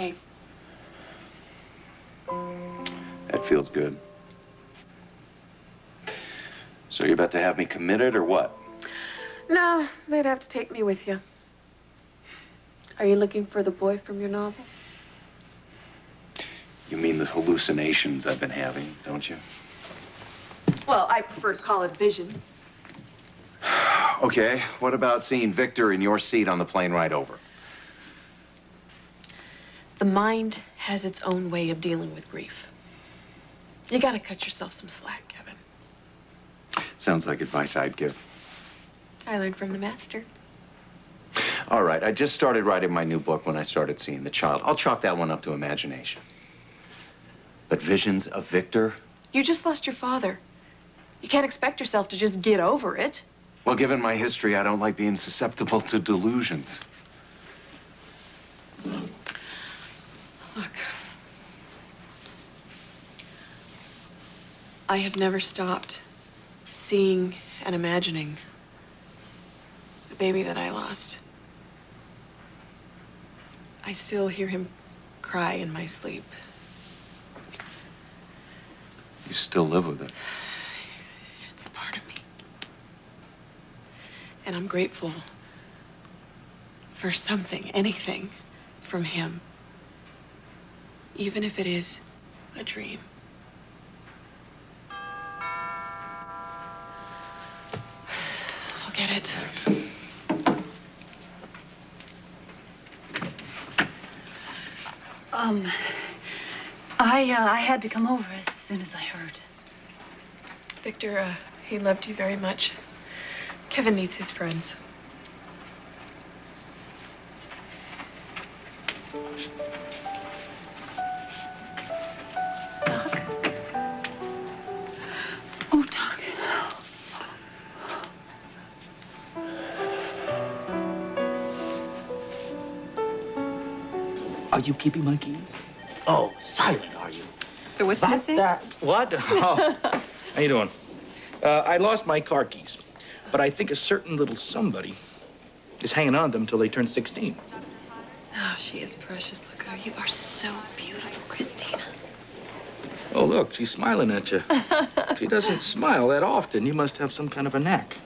okay. That feels good. So you're about to have me committed or what? No, they'd have to take me with you. Are you looking for the boy from your novel? You mean the hallucinations I've been having, don't you? Well, I prefer to call it vision. Okay, what about seeing Victor in your seat on the plane ride over? The mind has its own way of dealing with grief. You gotta cut yourself some slack, Kevin. Sounds like advice I'd give. I learned from the master. All right, I just started writing my new book when I started seeing the child. I'll chalk that one up to imagination. But visions of Victor? You just lost your father. You can't expect yourself to just get over it. Well, given my history, I don't like being susceptible to delusions. Look, I have never stopped seeing and imagining the baby that I lost. I still hear him cry in my sleep. You still live with it. It's a part of me. And I'm grateful for something, anything from him. Even if it is a dream. I'll get it. I had to come over as soon as I heard. Victor, he loved you very much. Kevin needs his friends. Doc? Oh, Doc. Are you keeping my keys? Oh, silent, are you? So what's missing? What? Oh. How you doing? I lost my car keys, but I think a certain little somebody is hanging on to them until they turn 16. Oh, she is precious. Look at her. You are so beautiful, Christina. Oh, look, she's smiling at you. She doesn't smile that often. You must have some kind of a knack.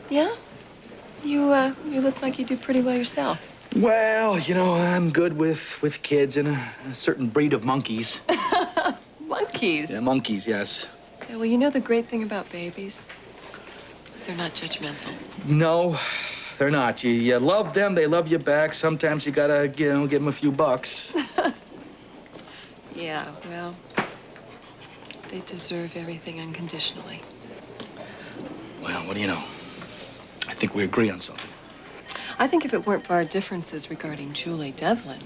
Yeah? You look like you do pretty well yourself. Well, you know, I'm good with kids and a certain breed of monkeys. Monkeys? Yeah, monkeys, yes. Yeah, well, you know the great thing about babies is they're not judgmental. No, they're not. You love them, they love you back. Sometimes you gotta, you know, give them a few bucks. Yeah, well, they deserve everything unconditionally. Well, what do you know? I think we agree on something. I think if it weren't for our differences regarding Julie Devlin,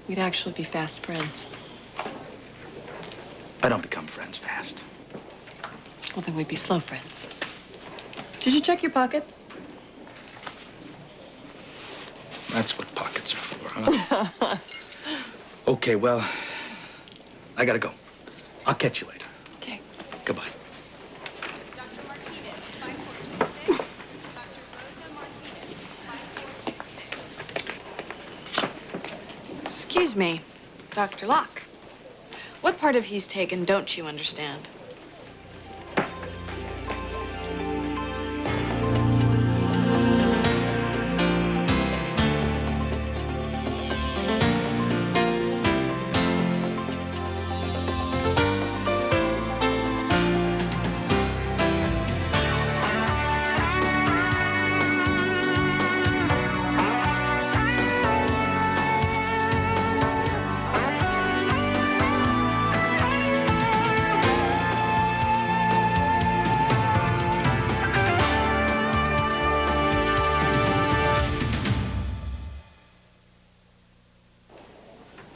we'd actually be fast friends. I don't become friends fast. Well, then we'd be slow friends. Did you check your pockets? That's what pockets are for, huh? Okay, well, I gotta go. I'll catch you later. Okay. Goodbye. Dr. Martinez, 5426. Dr. Rosa Martinez, 5426. Excuse me, Dr. Locke. What part of He's Taken don't you understand?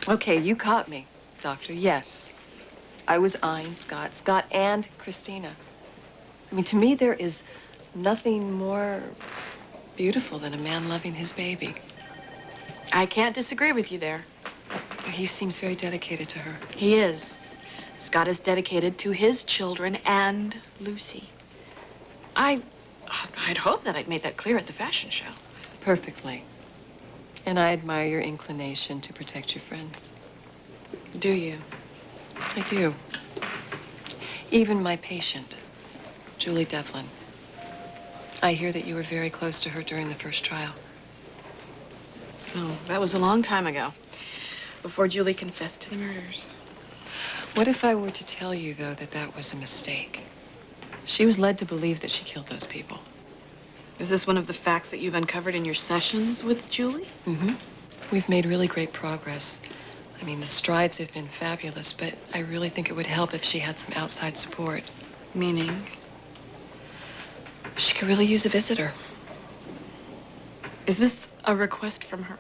Okay, you caught me, Doctor. Yes. I was eyeing Scott and Christina. I mean, to me, there is nothing more beautiful than a man loving his baby. I can't disagree with you there. He seems very dedicated to her. He is. Scott is dedicated to his children and Lucy. I'd hoped that I'd made that clear at the fashion show. Perfectly. And I admire your inclination to protect your friends. Do you? I do. Even my patient, Julie Devlin. I hear that you were very close to her during the first trial. Oh, that was a long time ago. Before Julie confessed to the murders. What if I were to tell you, though, that that was a mistake? She was led to believe that she killed those people. Is this one of the facts that you've uncovered in your sessions with Julie? Mm-hmm. We've made really great progress. I mean, the strides have been fabulous, but I really think it would help if she had some outside support. Meaning? She could really use a visitor. Is this a request from her?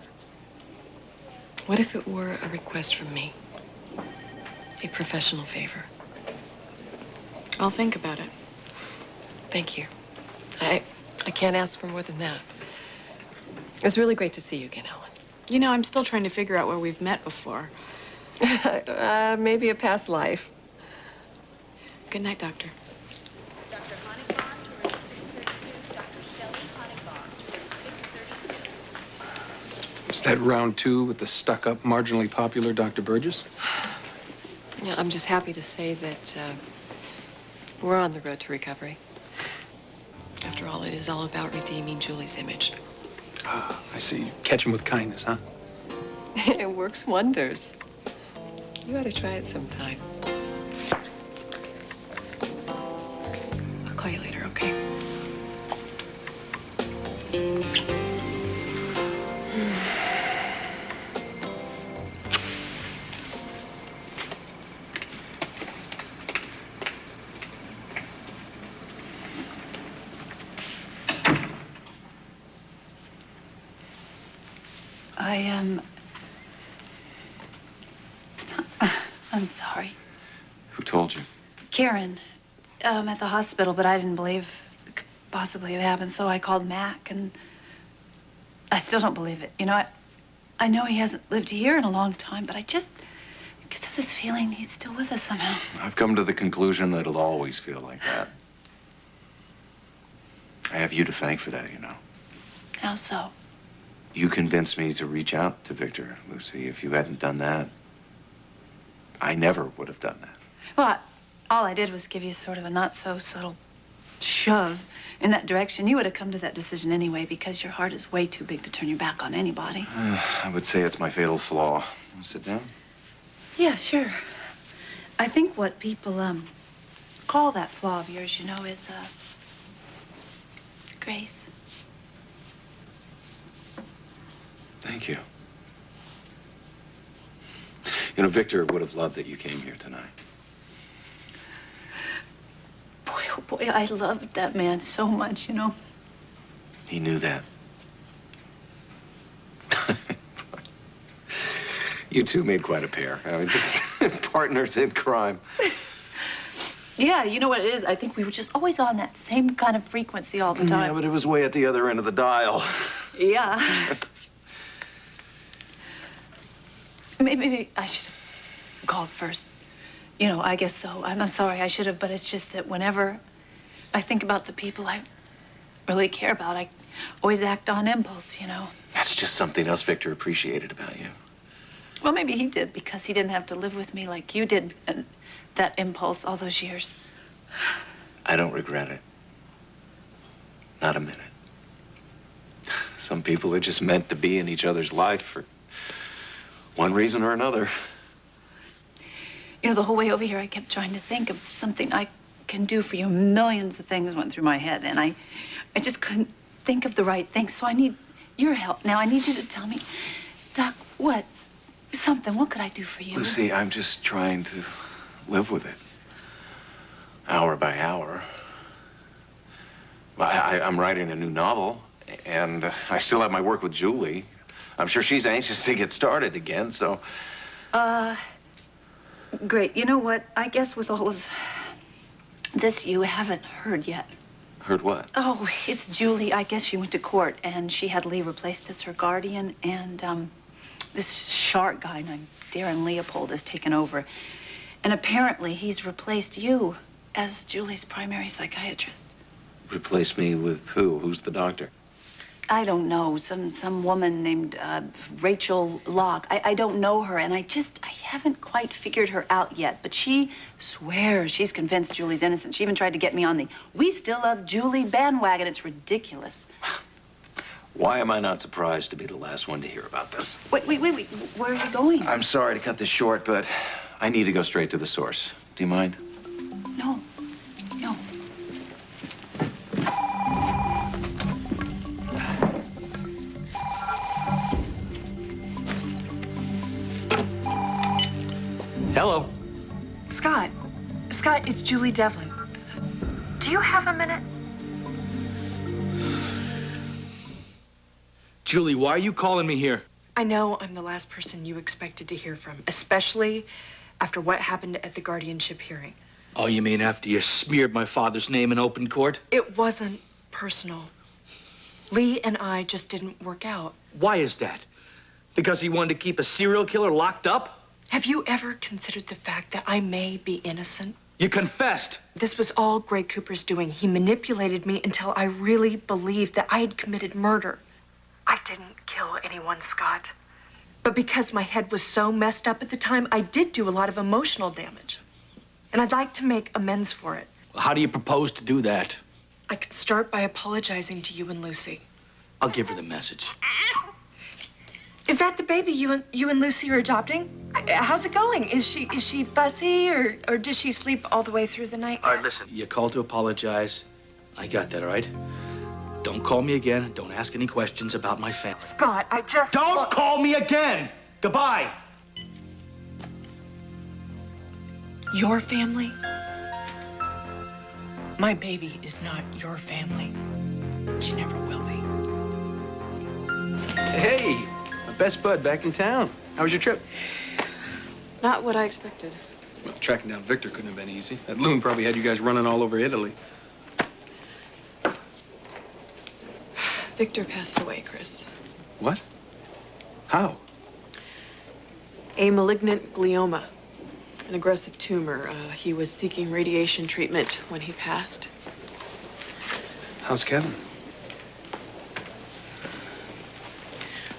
What if it were a request from me? A professional favor. I'll think about it. Thank you. I can't ask for more than that. It was really great to see you again, Helen. You know, I'm still trying to figure out where we've met before. Maybe a past life. Good night, Doctor. Dr. Honigbaum to room 632. Dr. Shelley Honigbaum to room 632. Is that round two with the stuck-up, marginally popular Dr. Burgess? Yeah, I'm just happy to say that we're on the road to recovery. After all, it is all about redeeming Julie's image. Ah, I see. Catch him with kindness, huh? It works wonders. You ought to try it sometime. I'll call you later, okay? I'm sorry. Who told you? Karen, at the hospital, but I didn't believe it could possibly have happened, so I called Mac, and I still don't believe it. You know, I know he hasn't lived here in a long time, but I just have this feeling he's still with us somehow. I've come to the conclusion that it'll always feel like that. I have you to thank for that, you know. How so? You convinced me to reach out to Victor, Lucy. If you hadn't done that, I never would have done that. Well, all I did was give you sort of a not-so-subtle shove in that direction. You would have come to that decision anyway because your heart is way too big to turn your back on anybody. I would say it's my fatal flaw. Want to sit down? Yeah, sure. I think what people, call that flaw of yours, you know, is, grace. Thank you. You know, Victor would have loved that you came here tonight. Boy, oh boy, I loved that man so much, you know. He knew that. You two made quite a pair. I mean, just partners in crime. Yeah, you know what it is? I think we were just always on that same kind of frequency all the time. Yeah, but it was way at the other end of the dial. Yeah. Maybe I should have called first. You know, I guess so. I'm sorry, I should have, but it's just that whenever I think about the people I really care about, I always act on impulse, you know. That's just something else Victor appreciated about you. Well, maybe he did, because he didn't have to live with me like you did, and that impulse all those years. I don't regret it. Not a minute. Some people are just meant to be in each other's life for one reason or another. You know, the whole way over here, I kept trying to think of something I can do for you. Millions of things went through my head, and I just couldn't think of the right thing, so I need your help. Now, I need you to tell me, Doc, what? Something. What could I do for you? Lucy, I'm just trying to live with it. Hour by hour. Well, I'm writing a new novel, and I still have my work with Julie. I'm sure she's anxious to get started again, so... Great. You know what? I guess with all of this, you haven't heard yet. Heard what? Oh, it's Julie. I guess she went to court, and she had Lee replaced as her guardian, and, this shark guy named Darren Leopold has taken over. And apparently he's replaced you as Julie's primary psychiatrist. Replace me with who? Who's the doctor? I don't know, some woman named Rachel Locke. I don't know her, and I haven't quite figured her out yet. But she swears she's convinced Julie's innocent. She even tried to get me on the "We Still Love Julie" bandwagon. It's ridiculous. Why am I not surprised to be the last one to hear about this? Wait. Where are you going? I'm sorry to cut this short, but I need to go straight to the source. Do you mind? No. Hello. Scott, it's Julie Devlin. Do you have a minute? Julie, why are you calling me here? I know I'm the last person you expected to hear from, especially after what happened at the guardianship hearing. Oh, you mean after you smeared my father's name in open court? It wasn't personal. Lee and I just didn't work out. Why is that? Because he wanted to keep a serial killer locked up? Have you ever considered the fact that I may be innocent? You confessed. This was all Greg Cooper's doing. He manipulated me until I really believed that I had committed murder. I didn't kill anyone, Scott. But because my head was so messed up at the time, I did do a lot of emotional damage. And I'd like to make amends for it. Well, how do you propose to do that? I could start by apologizing to you and Lucy. I'll give her the message. Is that the baby you and Lucy are adopting? How's it going? Is she fussy or does she sleep all the way through the night? All right, listen. You called to apologize. I got that, all right? Don't call me again. Don't ask any questions about my family. Scott, I just... Don't call me again! Goodbye! Your family? My baby is not your family. She never will be. Hey, my best bud back in town. How was your trip? Not what I expected. Well, tracking down Victor couldn't have been easy. That loon probably had you guys running all over Italy. Victor passed away, Chris. What? How? A malignant glioma, an aggressive tumor. He was seeking radiation treatment when he passed. How's Kevin?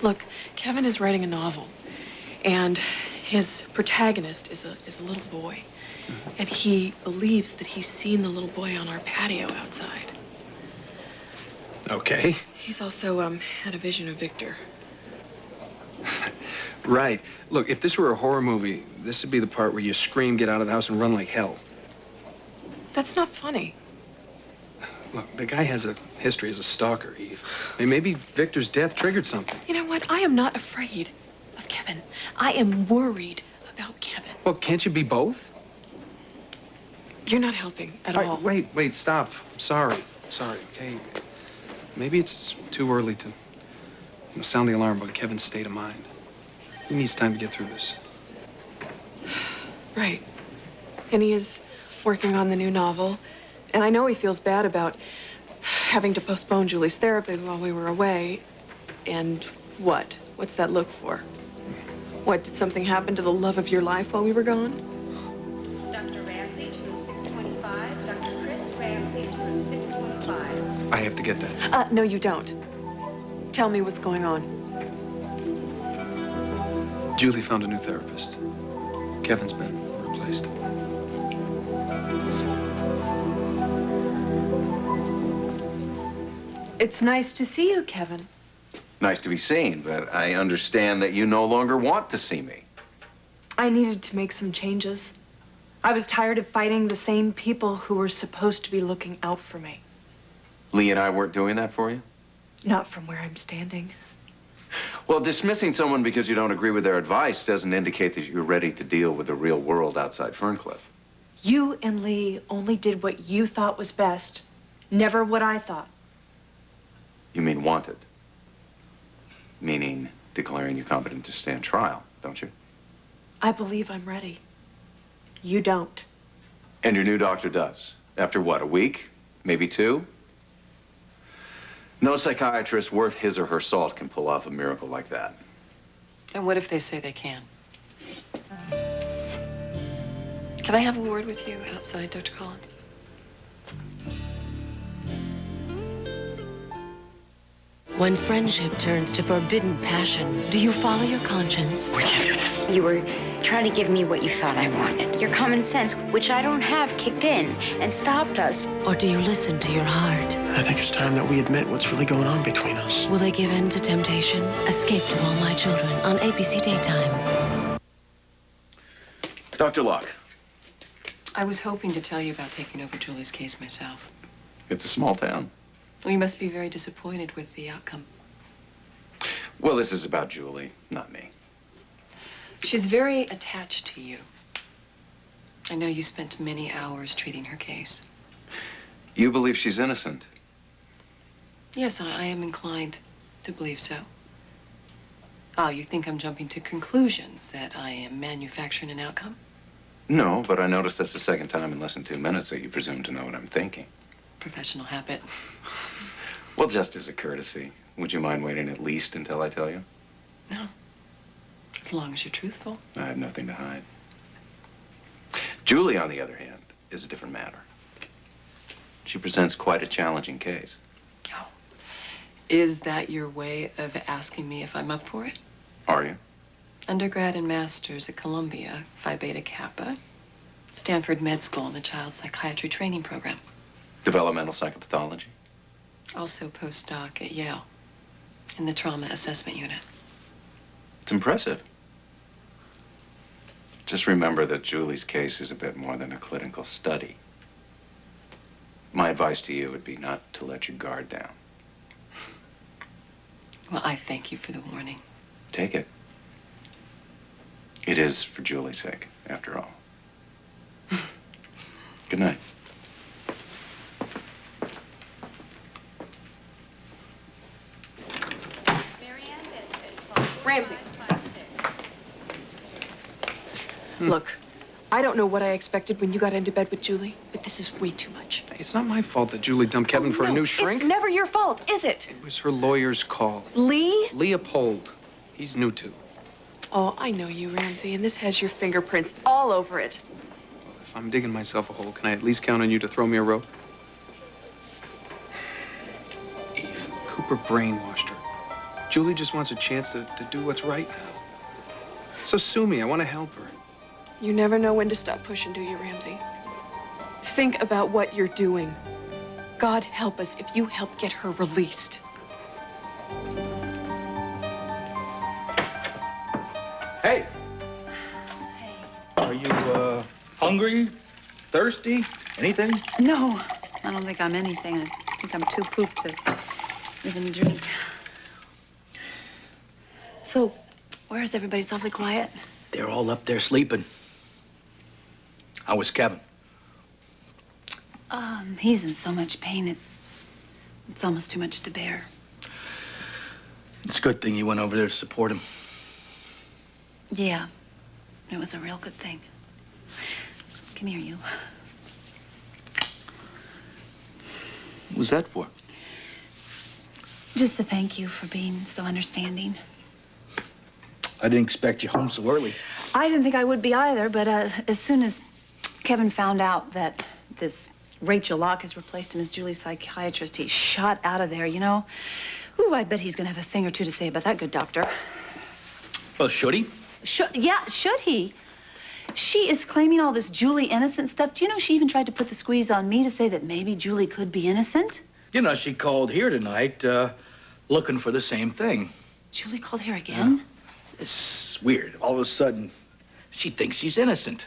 Look, Kevin is writing a novel, and his protagonist is a little boy. And he believes that he's seen the little boy on our patio outside. Okay. He's also had a vision of Victor. Right. Look, if this were a horror movie, this would be the part where you scream, get out of the house, and run like hell. That's not funny. Look, the guy has a history as a stalker, Eve. I mean, maybe Victor's death triggered something. You know what? I am not afraid of Kevin. I am worried about Kevin. Well, can't you be both? You're not helping at all. Wait, stop. I'm sorry, okay? Maybe it's too early to sound the alarm about Kevin's state of mind. He needs time to get through this. Right. And he is working on the new novel. And I know he feels bad about having to postpone Julie's therapy while we were away. And what? What's that look for? What, did something happen to the love of your life while we were gone? Dr. Ramsey to room 625. Dr. Chris Ramsey to room 625. I have to get that. No, you don't. Tell me what's going on. Julie found a new therapist. Kevin's been replaced. It's nice to see you, Kevin. Nice to be seen, but I understand that you no longer want to see me. I needed to make some changes. I was tired of fighting the same people who were supposed to be looking out for me. Lee and I weren't doing that for you? Not from where I'm standing. Well, dismissing someone because you don't agree with their advice doesn't indicate that you're ready to deal with the real world outside Ferncliff. You and Lee only did what you thought was best, never what I thought. You mean wanted? Meaning declaring you competent to stand trial, don't you? I believe I'm ready. You don't. And your new doctor does. After what, a week? Maybe 2? No psychiatrist worth his or her salt can pull off a miracle like that. And what if they say they can? Can I have a word with you outside, Dr. Collins? When friendship turns to forbidden passion, do you follow your conscience? We can't do that. You were trying to give me what you thought I wanted. Your common sense, which I don't have, kicked in and stopped us. Or do you listen to your heart? I think it's time that we admit what's really going on between us. Will they give in to temptation? Escape to All My Children on ABC Daytime. Dr. Locke. I was hoping to tell you about taking over Julie's case myself. It's a small town. Well, you must be very disappointed with the outcome. Well, this is about Julie, not me. She's very attached to you. I know you spent many hours treating her case. You believe she's innocent? Yes, I am inclined to believe so. Oh, you think I'm jumping to conclusions, that I am manufacturing an outcome? No, but I noticed that's the second time in less than 2 minutes that you presume to know what I'm thinking. Professional habit. Well, just as a courtesy, would you mind waiting at least until I tell you? No. As long as you're truthful. I have nothing to hide. Julie, on the other hand, is a different matter. She presents quite a challenging case. Oh. Is that your way of asking me if I'm up for it? Are you? Undergrad and master's at Columbia, Phi Beta Kappa. Stanford Med School in the Child Psychiatry Training Program. Developmental psychopathology? Also postdoc at Yale in the Trauma Assessment Unit. It's impressive. Just remember that Julie's case is a bit more than a clinical study. My advice to you would be not to let your guard down. Well, I thank you for the warning. Take it. It is for Julie's sake, after all. Good night. Ramsey. Look, I don't know what I expected when you got into bed with Julie, but this is way too much. Hey, it's not my fault that Julie dumped Kevin for a new shrink. It's never your fault, is it? It was her lawyer's call. Lee? Leopold. He's new too. Oh, I know you, Ramsey, and this has your fingerprints all over it. Well, if I'm digging myself a hole, can I at least count on you to throw me a rope? Eve, Cooper brainwashed her. Julie just wants a chance to do what's right now. So sue me. I want to help her. You never know when to stop pushing, do you, Ramsey? Think about what you're doing. God help us if you help get her released. Hey. Are you, hungry? Thirsty? Anything? No, I don't think I'm anything. I think I'm too pooped to even drink. So, where's everybody? It's awfully quiet. They're all up there sleeping. How was Kevin? He's in so much pain, it's almost too much to bear. It's a good thing you went over there to support him. Yeah, it was a real good thing. Come here, you. What was that for? Just to thank you for being so understanding. I didn't expect you home so early. I didn't think I would be either, but as soon as Kevin found out that this Rachel Locke has replaced him as Julie's psychiatrist, he shot out of there, you know. Ooh, I bet he's gonna have a thing or two to say about that good doctor. Well, should he? Should he? She is claiming all this Julie innocent stuff. Do you know she even tried to put the squeeze on me to say that maybe Julie could be innocent? You know, she called here tonight, looking for the same thing. Julie called here again? It's weird. All of a sudden, she thinks she's innocent.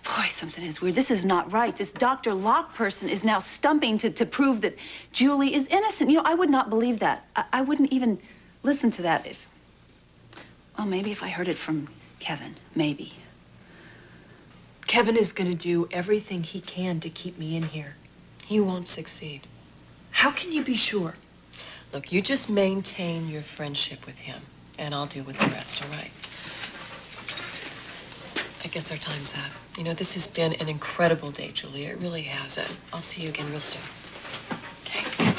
Boy, something is weird. This is not right. This Dr. Locke person is now stumping to prove that Julie is innocent. You know, I would not believe that. I wouldn't even listen to that if... Well, maybe if I heard it from Kevin. Maybe. Kevin is going to do everything he can to keep me in here. He won't succeed. How can you be sure? Look, you just maintain your friendship with him, and I'll deal with the rest, all right? I guess our time's up. You know, this has been an incredible day, Julia. It really has. I'll see you again real soon. Okay?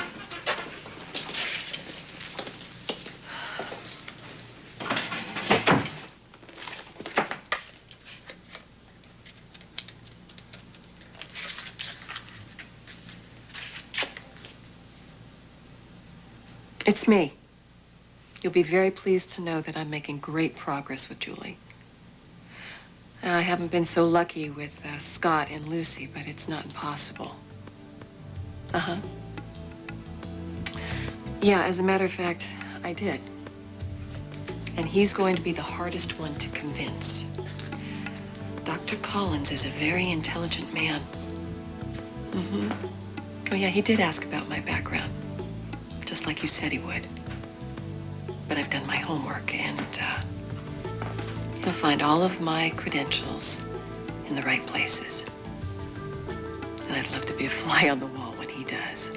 It's me. You'll be very pleased to know that I'm making great progress with Julie. I haven't been so lucky with Scott and Lucy, but it's not impossible. Uh-huh. Yeah, as a matter of fact, I did. And he's going to be the hardest one to convince. Dr. Collins is a very intelligent man. Mm-hmm. Oh, yeah, he did ask about my background, just like you said he would. But I've done my homework, and he'll find all of my credentials in the right places. And I'd love to be a fly on the wall when he does.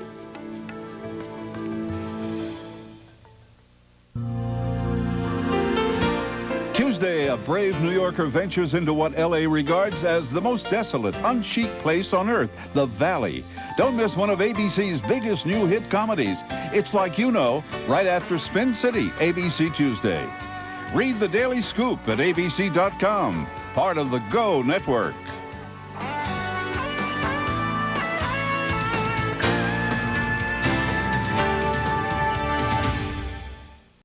Tuesday, a brave New Yorker ventures into what L.A. regards as the most desolate, unchic place on earth, the Valley. Don't miss one of ABC's biggest new hit comedies. It's Like You Know, right after Spin City, ABC Tuesday. Read the Daily Scoop at abc.com, part of the Go Network.